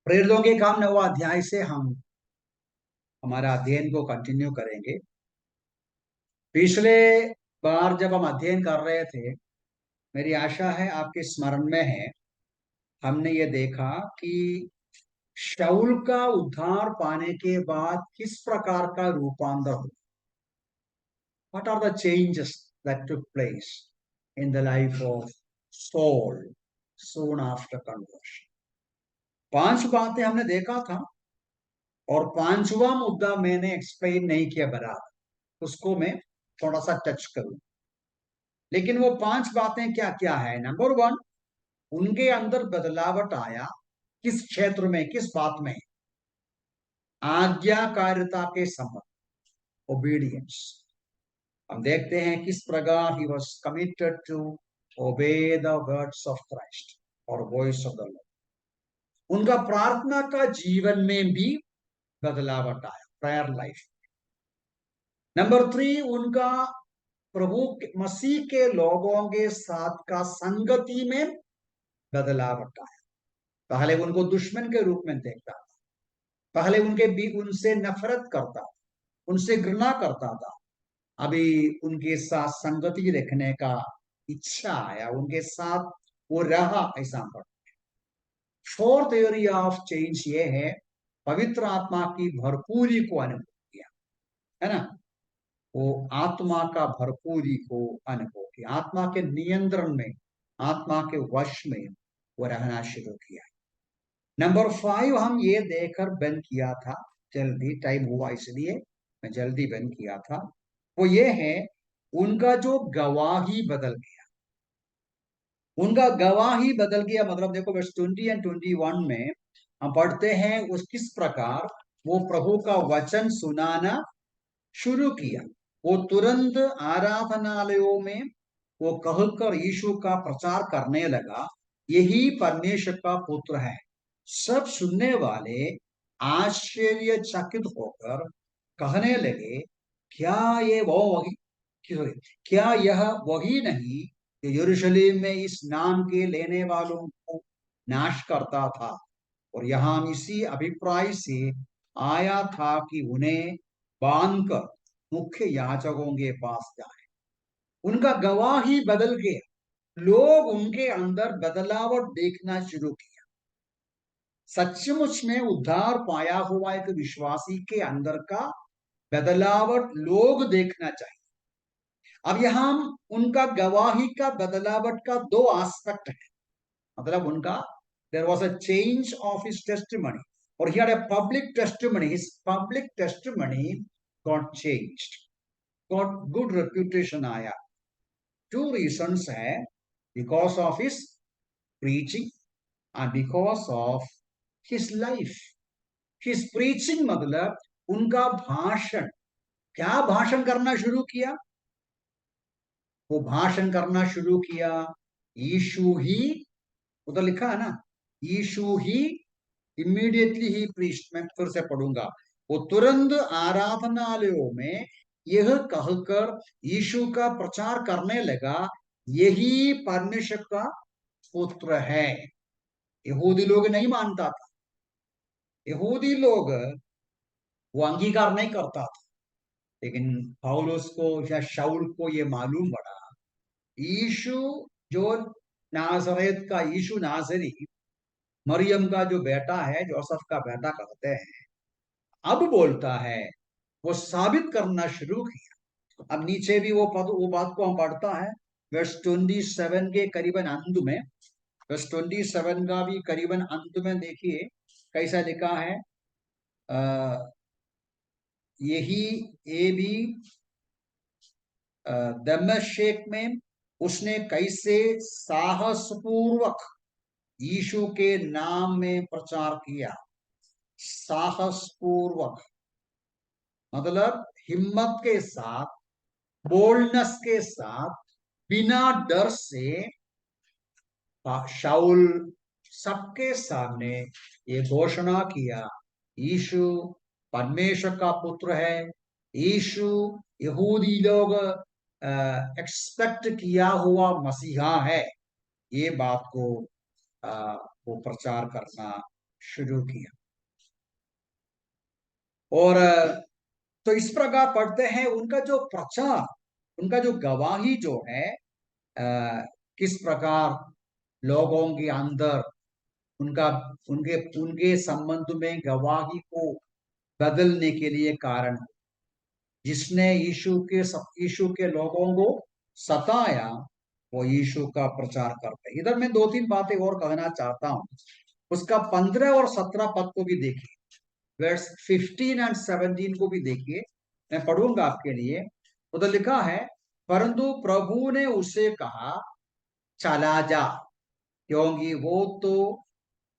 प्रेरितों के काम 9वां अध्याय से हम हमारा अध्ययन को कंटिन्यू करेंगे। पिछले बार जब हम अध्ययन कर रहे थे, मेरी आशा है आपके स्मरण में है, हमने ये देखा कि शाऊल का उद्धार पाने के बाद किस प्रकार का रूपांतर हुआ। What are the changes that took place in the life of Saul soon after conversion? 5 बातें हमने देखा था और 5वां मुद्दा मैंने एक्सप्लेन नहीं किया बराबर, उसको मैं थोड़ा सा टच करूं। लेकिन वो 5 बातें क्या क्या है। नंबर 1, उनके अंदर बदलावट आया। किस क्षेत्र में, किस बात में? आज्ञाकारिता के संबंध, ओबीडियंस। हम देखते हैं किस प्रकार he was committed to obey the words of Christ और वॉइस ऑफ द लॉर्ड। उनका प्रार्थना का जीवन में भी बदलावट आया, प्रेयर लाइफ। नंबर 3, उनका प्रभु मसीह के लोगों के साथ का संगति में बदलावट आया। पहले उनको दुश्मन के रूप में देखता था, पहले उनसे नफरत करता था, उनसे घृणा करता था। अभी उनके साथ संगति रखने का इच्छा आया, उनके साथ वो रहा, ऐसा पढ़। फोर्थ एरिया ऑफ चेंज ये है, पवित्र आत्मा की भरपूरी को अनुभव किया, है ना। वो आत्मा का भरपूरी को अनुभव किया, आत्मा के नियंत्रण में, आत्मा के वश में वो रहना शुरू किया। नंबर 5 हम ये देखकर बंद किया था, जल्दी टाइम हुआ इसलिए मैं जल्दी बंद किया था। वो ये है, उनका जो गवाही बदल गया। उनका गवाही बदल गया मतलब देखो वर्स 20 और 21 में हम पढ़ते हैं उस किस प्रकार वो प्रभु का वचन सुनाना शुरू किया। वो तुरंत आराधनालयों में वो कहकर यीशु का प्रचार करने लगा, यही परमेश्वर का पुत्र है। सब सुनने वाले आश्चर्यचकित होकर कहने लगे, क्या ये वो वही क्या यह वही नहीं जो यरूशलेम में इस नाम के लेने वालों को नाश करता था? और यहाँ इसी अभिप्राय से आया था कि उन्हें बांधकर मुख्य याजकों के पास जाए। उनका गवाही बदल गया, लोग उनके अंदर बदलावट देखना शुरू किया। सचमुच में उद्धार पाया हुआ एक विश्वासी के अंदर का बदलावट लोग देखना चाहिए। अब यहां उनका गवाही का बदलावट का 2 एस्पेक्ट है। मतलब उनका there was a change of his testimony और he had a public testimony. His public testimony got changed, got good reputation आया। 2 रीजंस है, because of his preaching and because of his life. His preaching मतलब उनका भाषण। क्या भाषण करना शुरू किया? वो भाषण करना शुरू किया, यीशु ही, उधर लिखा है ना, यीशु ही इमीडिएटली ही प्रीच्ड। मैं फिर से पढ़ूंगा। वो तुरंत आराधनालयों में यह कहकर यीशु का प्रचार करने लगा, यही परमेश्वर का पुत्र है। यहूदी लोग नहीं मानता था, यहूदी लोग वो अंगीकार नहीं करता था। लेकिन पौलुस को या शाऊल को ये मालूम पड़ा, यीशु जो नाजरेत का यीशु नाजरी, मरियम का जो बेटा है, जोसेफ का बेटा कहते हैं, अब बोलता है। वो साबित करना शुरू किया। अब नीचे भी वो बात को हम पढ़ता है वर्स 27 के करीबन अंत में। वर्स 27 का भी करीबन अंत में देखिए कैसा लिखा है। यही ये भी दमिश्क में उसने कैसे साहसपूर्वक यीशु के नाम में प्रचार किया। साहसपूर्वक मतलब हिम्मत के साथ, बोल्डनेस के साथ, बिना डर से शाऊल सबके सामने ये घोषणा किया, यीशु परमेश्वर का पुत्र है। यीशु यहूदी लोग एक्सपेक्ट किया हुआ मसीहा है। ये बात को वो प्रचार करना शुरू किया। और तो इस प्रकार पढ़ते हैं उनका जो प्रचार, उनका जो गवाही जो है, किस प्रकार लोगों के अंदर उनका उनके उनके संबंध में गवाही को बदलने के लिए कारण हो। जिसने यीशु के लोगों को सताया, वो यीशु का प्रचार करते। इधर मैं दो तीन बातें और कहना चाहता हूं। उसका 15 और 17 पद को भी देखिए, वर्स 15 एंड 17 को भी देखिए। मैं पढ़ूंगा आपके लिए। उधर लिखा है, परंतु प्रभु ने उसे कहा, चला जा, क्योंकि वो तो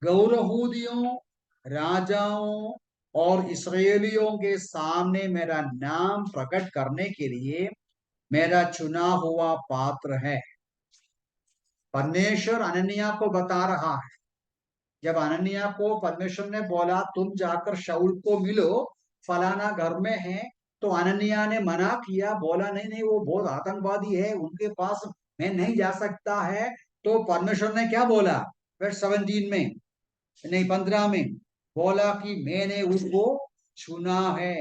गौरहूदियों, राजाओं और इसराइलियों के सामने मेरा नाम प्रकट करने के लिए मेरा चुना हुआ पात्र है। परमेश्वर अनन्या को बता रहा है। जब अनन्या को परमेश्वर ने बोला तुम जाकर शाऊल को मिलो, फलाना घर में है, तो अनन्या ने मना किया, बोला नहीं नहीं वो बहुत आतंकवादी है, उनके पास मैं नहीं जा सकता है। तो परमेश्वर ने क्या बोला, वर्स 17 में, नहीं 15 में, बोला कि मैंने उसको चुना है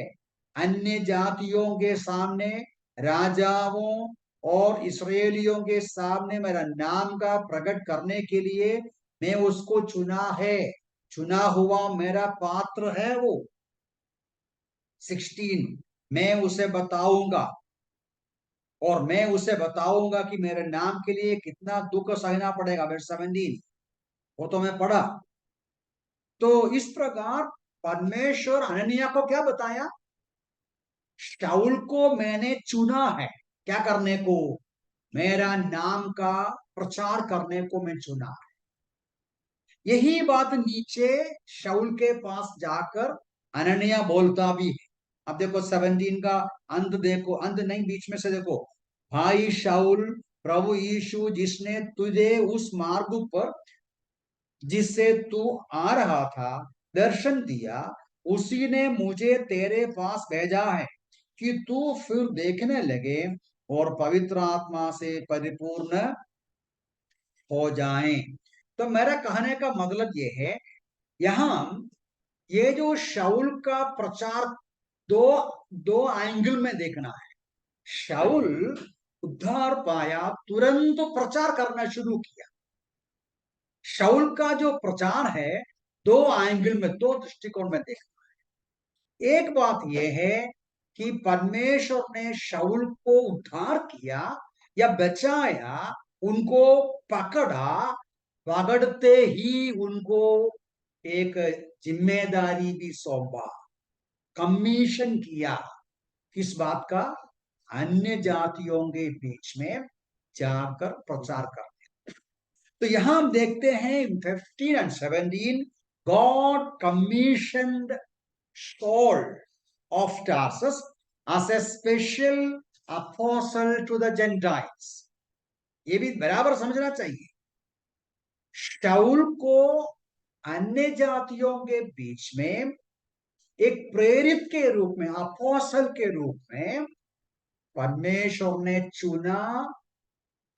अन्य जातियों के सामने, राजाओं और इसराइलियों के सामने मेरा नाम का प्रकट करने के लिए मैं उसको चुना है। चुना हुआ मेरा पात्र है वो। 16, मैं उसे बताऊंगा, और मैं उसे बताऊंगा कि मेरे नाम के लिए कितना दुख सहना पड़ेगा। वर्स 17 वो तो मैं पढ़ा। तो इस प्रकार परमेश्वर अनन्या को क्या बताया, शाऊल को मैंने चुना है क्या करने को, मेरा नाम का प्रचार करने को मैं चुना है। यही बात नीचे शाऊल के पास जाकर अनन्या बोलता भी है। अब देखो 17 का अंत देखो, अंत नहीं बीच में से देखो, भाई शाऊल, प्रभु यीशु जिसने तुझे उस मार्ग पर जिससे तू आ रहा था दर्शन दिया, उसी ने मुझे तेरे पास भेजा है कि तू फिर देखने लगे और पवित्र आत्मा से परिपूर्ण हो जाए। तो मेरा कहने का मतलब ये है, यहां ये जो शाऊल का प्रचार दो दो एंगल में देखना है। शाऊल उद्धार पाया, तुरंत प्रचार करना शुरू किया। शाऊल का जो प्रचार है दो एंगल में, दो दृष्टिकोण में देखना है। एक बात यह है कि परमेश्वर ने शाऊल को उद्धार किया या बचाया, उनको पकड़ा, पकड़ते ही उनको एक जिम्मेदारी भी सौंपा, कमीशन किया। किस बात का, अन्य जातियों के बीच में जाकर प्रचार कर। तो यहां हम देखते हैं 15 and 17, God commissioned Saul of Tarsus as a special apostle to the Gentiles। ये भी बराबर समझना चाहिए। शाऊल को अन्य जातियों के बीच में एक प्रेरित के रूप में, अपोस्टल के रूप में परमेश्वर ने चुना,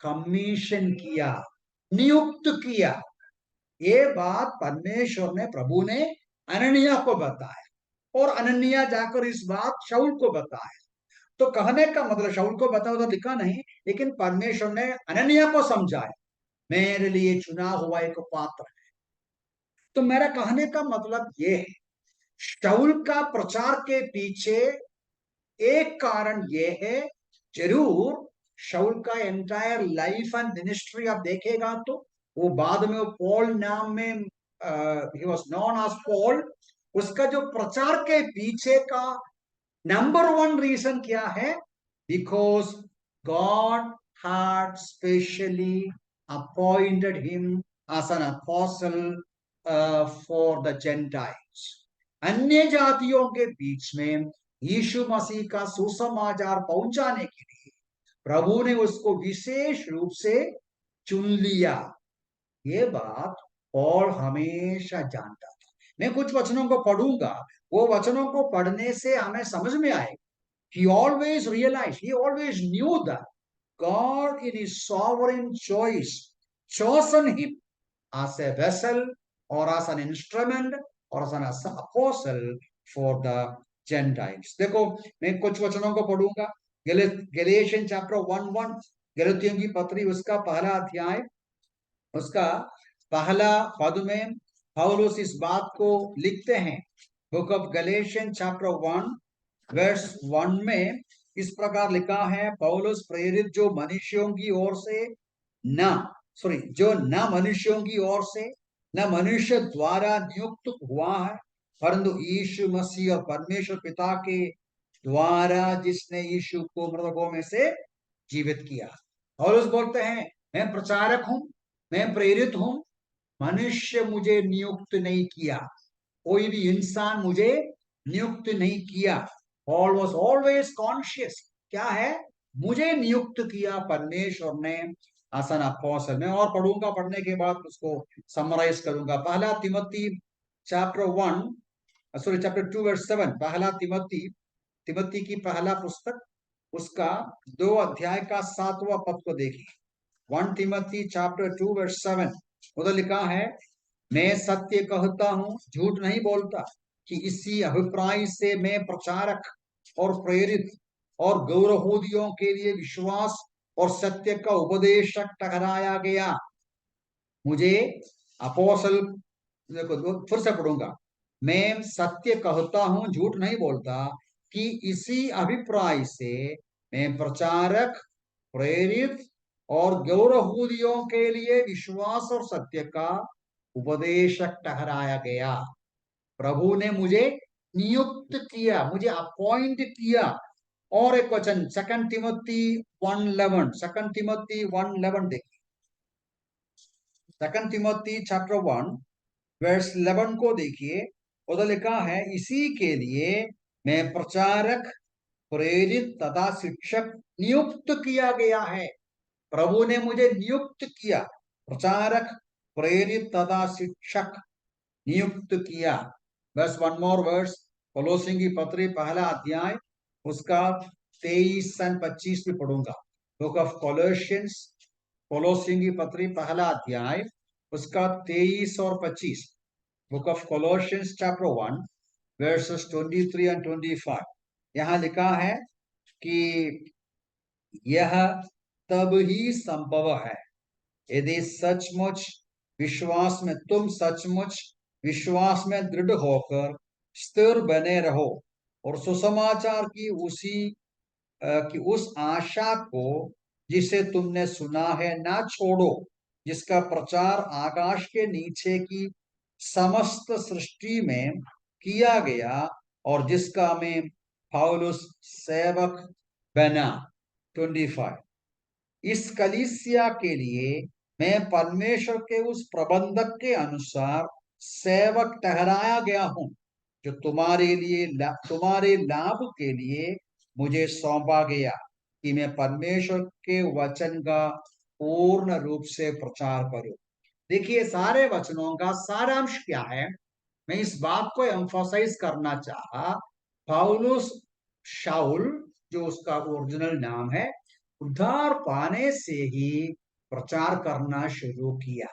कमीशन किया, नियुक्त किया। ये बात परमेश्वर ने, प्रभु ने अनन्या को बताया और अनन्या जाकर इस बात शाऊल को बताया। तो कहने का मतलब, शाऊल को बताओ तो लिखा नहीं, लेकिन परमेश्वर ने अनन्या को समझाया, मेरे लिए चुना हुआ एक पात्र है। तो मेरा कहने का मतलब ये है, शाऊल का प्रचार के पीछे एक कारण ये है, जरूर शाऊल का एंटायर लाइफ एंड मिनिस्ट्री आप देखेगा तो वो बाद में वो पॉल नाम में, he was known as Paul. उसका जो प्रचार के पीछे का नंबर वन रीजन क्या है, because God had specially appointed him as an apostle for the Gentiles। अन्य जातियों के बीच में यीशु मसीह का सुसमाचार पहुंचाने के लिए प्रभु ने उसको विशेष रूप से चुन लिया। ये बात पॉल हमेशा जानता था। मैं कुछ वचनों को पढ़ूंगा, वो वचनों को पढ़ने से हमें समझ में आएगा। He always realized, he always knew that God in his sovereign choice chosen him as a vessel or as an instrument or as an apostle for the Gentiles. देखो मैं कुछ वचनों को पढ़ूंगा। गलेशियन चैप्टर 1:1, गलतियों की पत्री उसका पहला अध्याय उसका पहला पद में पौलुस इस बात को लिखते हैं। बुक ऑफ गलेशियन चैप्टर 1 वर्स 1 में इस प्रकार लिखा है, पौलुस प्रेरित जो मनुष्यों की ओर से जो न मनुष्यों की ओर से न मनुष्य द्वारा नियुक्त हुआ है, परंतु यीशु मसीह और परमेश्वर पिता के द्वारा जिसने यीशु को मृतकों में से जीवित किया। पौलुस बोलते हैं, मैं प्रचारक हूं, मैं प्रेरित हूं, मनुष्य मुझे नियुक्त नहीं किया, कोई भी इंसान मुझे नियुक्त नहीं किया। Paul was always conscious, क्या है, मुझे नियुक्त किया परमेश्वर ने as an apostle। मैं और पढ़ूंगा, पढ़ने के बाद उसको समराइज करूंगा। पहला तिमोथी चैप्टर 2 वर्स 7, पहला तिमोथी की पहला पुस्तक उसका 2 अध्याय का 7वां पद को देखिए। 1 तिमोथी चैप्टर 2 वर्स 7, उधर लिखा है, मैं सत्य कहता हूं, झूठ नहीं बोलता, कि इसी अभिप्राय से मैं प्रचारक और प्रेरित और गौरवोदियों के लिए विश्वास और सत्य का उपदेशक ठहराया गया। मुझे अपोस्टल, देखो फिर से पढ़ूंगा, मैं सत्य कहता हूं, झूठ नहीं बोलता, कि इसी अभिप्राय से मैं प्रचारक, प्रेरित और गौरवोदियों के लिए विश्वास और सत्य का उपदेशक ठहराया गया। प्रभु ने मुझे नियुक्त किया, मुझे अपॉइंट किया। और एक वचन 2 तिमोथी 1:11, 2 तिमोथी 1:11 देखिए। 2 तिमोथी चैप्टर 1 वर्स 11 को देखिए, उधर लिखा है, इसी के लिए मैं प्रचारक, प्रेरित तथा शिक्षक नियुक्त किया गया है। प्रभु ने मुझे नियुक्त किया, प्रचारक, प्रेरित तथा शिक्षक नियुक्त किया। बस वन मोर वर्स, कोलोसियों की पत्री पहला अध्याय उसका 23 और 25 भी पढ़ूंगा। बुक ऑफ कोलोसियंस, कोलोसियों की पत्री पहला अध्याय उसका 23 और 25। बुक ऑफ कोलोसियंस चैप्टर 1 वर्सेस 23 और 25। यहां लिखा है कि यह तब ही संभव है यदि तुम सचमुच विश्वास में दृढ़ होकर स्थिर बने रहो और सुसमाचार की उस आशा को जिसे तुमने सुना है ना छोड़ो, जिसका प्रचार आकाश के नीचे की समस्त सृष्टि में किया गया और जिसका मैं पौलुस सेवक बना। 25। इस कलीसिया के लिए मैं परमेश्वर के उस प्रबंधक के अनुसार सेवक ठहराया गया हूं, जो तुम्हारे लाभ के लिए मुझे सौंपा गया, कि मैं परमेश्वर के वचन का पूर्ण रूप से प्रचार करूं। देखिए, सारे वचनों का सारांश क्या है, मैं इस बात को एम्फोसाइज करना चाहा। पौलुस शाउल, जो उसका ओरिजिनल नाम है, उद्धार पाने से ही प्रचार करना शुरू किया।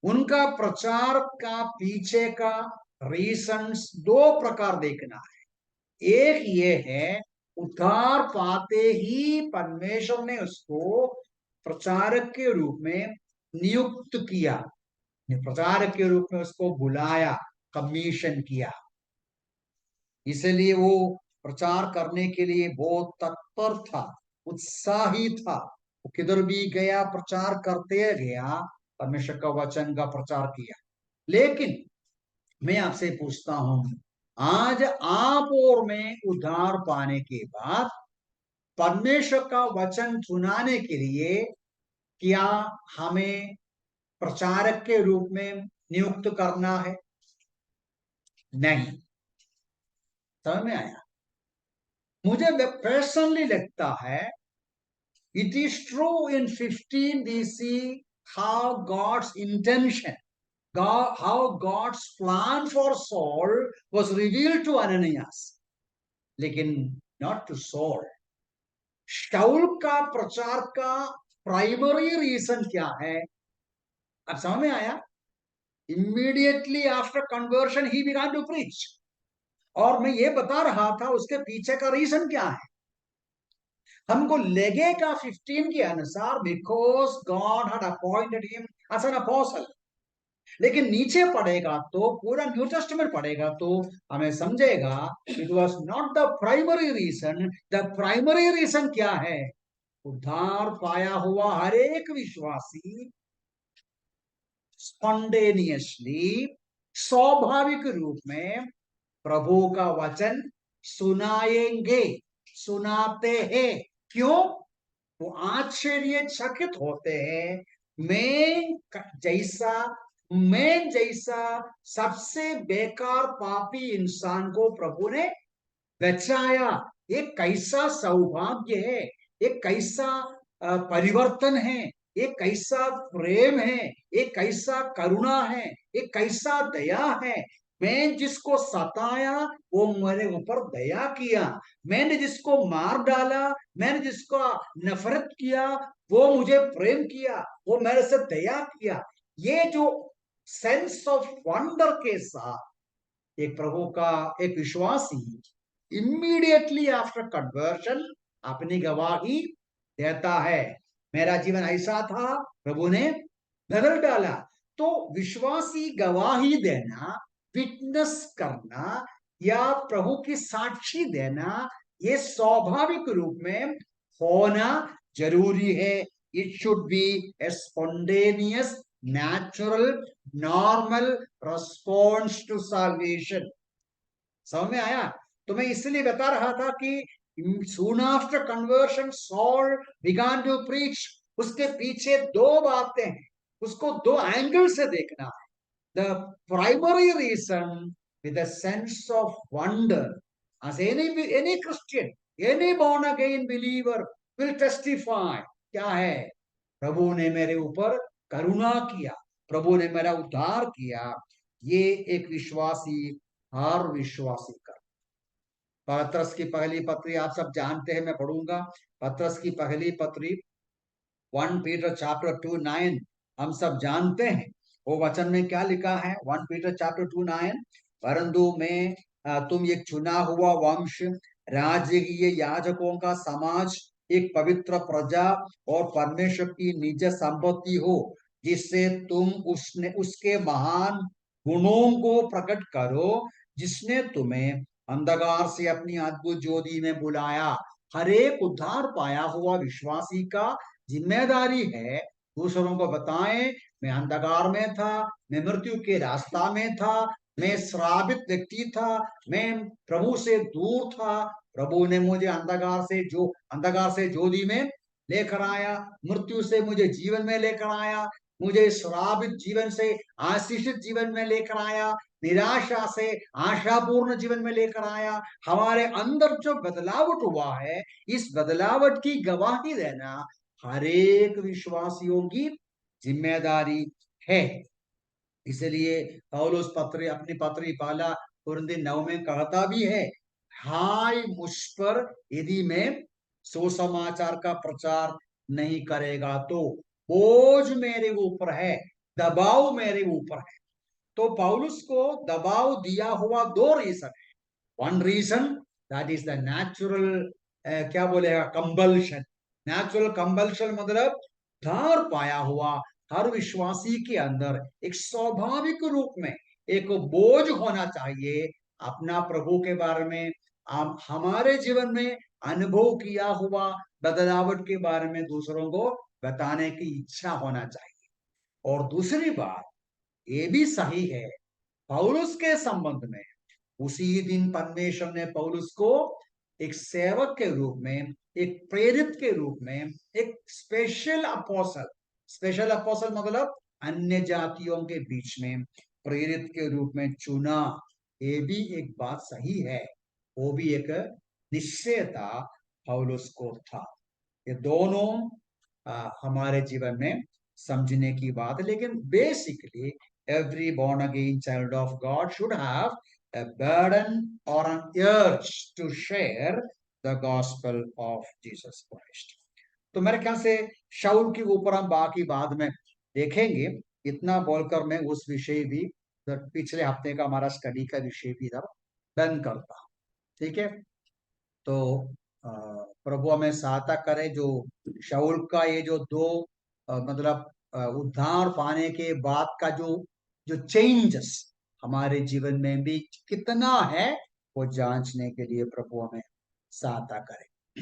उनका प्रचार का पीछे का रीजंस 2 प्रकार देखना है। एक ये है, उद्धार पाते ही परमेश्वर ने उसको प्रचारक के रूप में नियुक्त किया, प्रचारक के रूप में उसको बुलाया, कमीशन किया, इसलिए वो प्रचार करने के लिए बहुत तत्पर था, उत्साही था। वो किधर भी गया प्रचार करते गया, परमेश्वर का वचन का प्रचार किया। लेकिन मैं आपसे पूछता हूं, आज आप और मैं उद्धार पाने के बाद परमेश्वर का वचन सुनाने के लिए क्या हमें प्रचारक के रूप में नियुक्त करना है? नहीं। समझ में आया? मुझे पर्सनली लगता है, it is true in 15 BC how God's intention, how God's plan for Saul was revealed to Ananias, लेकिन not to Saul. शाउल का प्रचार का प्राइमरी रीजन क्या है? अब समझ में आया? Immediately after conversion he began to preach. और मैं ये बता रहा था उसके पीछे का रीजन क्या है। हमको लगेगा 15 के अनुसार because God had appointed him as an apostle, लेकिन नीचे पढ़ेगा तो पूरा न्यू टेस्टमेंट पढ़ेगा तो हमें समझेगा it was not the primary reason. The primary reason क्या है? उद्धार पाया हुआ हर एक विश्वासी स्पॉन्टेनियसली, स्वाभाविक रूप में प्रभु का वचन सुनाएंगे, सुनाते हैं। क्यों? वो आश्चर्यचकित होते हैं। जैसा मैं जैसा सबसे बेकार पापी इंसान को प्रभु ने बचाया। ये कैसा सौभाग्य है, ये कैसा परिवर्तन है, ये कैसा प्रेम है, ये कैसा करुणा है, ये कैसा दया है। मैं जिसको सताया वो मेरे ऊपर दया किया, मैंने जिसको मार डाला, मैंने जिसको नफरत किया वो मुझे प्रेम किया, वो मेरे से दया किया। ये जो सेंस ऑफ वंडर के साथ एक प्रभु का एक विश्वासी इमीडिएटली आफ्टर कन्वर्शन अपनी गवाही देता है। मेरा जीवन ऐसा था, प्रभु ने बदल डाला। तो विश्वासी गवाही देना, विटनेस करना या प्रभु की साक्षी देना, ये स्वाभाविक रूप में होना जरूरी है। It should be a spontaneous, natural, normal response to salvation. समझ में आया? तो मैं इसलिए बता रहा था कि soon after conversion Saul began to preach। उसके पीछे दो बातें हैं, उसको दो एंगल से देखना है। The primary reason with a sense of wonder, as any Christian, any born again believer will testify, क्या है? प्रभु ने मेरे ऊपर करुणा किया, प्रभु ने मेरा उद्धार किया। ये एक विश्वासी हर विश्वासी का। पत्रस की पहली पत्री आप सब जानते हैं, मैं पढ़ूंगा। पत्रस की पहली पत्री 1 पीटर चैप्टर 2:9 हम सब जानते हैं। वो वचन में क्या लिखा है? 1 पीटर चैप्टर 2:9, परंतु मैं तुम एक चुना हुआ वंश, राजकीय याजकों का समाज, एक पवित्र प्रजा और परमेश्वर की निज संपत्ति हो, जिससे तुम उसके महान गुणों को प्रकट करो, जिसने तुम्हें अंधकार से अपनी अद्भुत ज्योति में बुलाया। हर एक उद्धार पाया हुआ विश्वासी का जिम्मेदारी है दूसरों को बताएं, मैं अंधकार में था, मैं मृत्यु के रास्ता में था, मैं श्रापित व्यक्ति था, मैं प्रभु से दूर था। प्रभु ने मुझे अंधकार से ज्योति में लेकर आया, मृत्यु से मुझे जीवन में लेकर आया, मुझे श्रापित जीवन से आशीषित जीवन में लेकर आया, निराशा से आशापूर्ण जीवन में लेकर आया। हमारे अंदर जो बदलावट हुआ है, इस बदलावट की गवाही देना हर एक विश्वासियों की जिम्मेदारी है। इसलिए पौलुस अपनी पत्री पाला कुरिन्थी 9 में कहता भी है, हाय मुझ पर यदि मैं सुसमाचार का प्रचार नहीं करेगा तो बोझ मेरे ऊपर है, दबाव मेरे ऊपर है। तो पौलुस को दबाव दिया हुआ दो रीजन है। One reason that is the natural, क्या बोलेगा, कंबल्शन। नेचुरल कंबल्शन मतलब धार पाया हुआ हर विश्वासी के अंदर एक स्वाभाविक रूप में एक बोझ होना चाहिए अपना प्रभु के बारे में, हमारे जीवन में अनुभव किया हुआ बदलावट के बारे में दूसरों को बताने की इच्छा होना चाहिए। और दूसरी बात ये भी सही है, पौलुस के संबंध में उसी दिन परमेश्वर ने पौलुस को एक सेवक के रूप में, एक प्रेरित के रूप में, एक स्पेशल अपोस्टल मतलब अन्य जातियों के बीच में प्रेरित के रूप में चुना। ये भी एक बात सही है, वो भी एक निश्चयता पौलुस को था। ये दोनों हमारे जीवन में समझने की बात है। लेकिन basically every born again child of God should have a burden or an urge to share the gospel of Jesus Christ। तो मेरे ख्याल से शाऊल के ऊपर हम बाकी बाद में देखेंगे। इतना बोलकर मैं उस विषय भी, पिछले हफ्ते का हमारा स्टडी का विषय भी इधर बंद करता हूं। ठीक है। तो प्रभु हमें सहायता करे, जो शाऊल का ये जो दो मतलब उद्धार पाने के बाद का जो जो चेंजेस हमारे जीवन में भी कितना है, वो जांचने के लिए प्रभु हमें सहायता करे।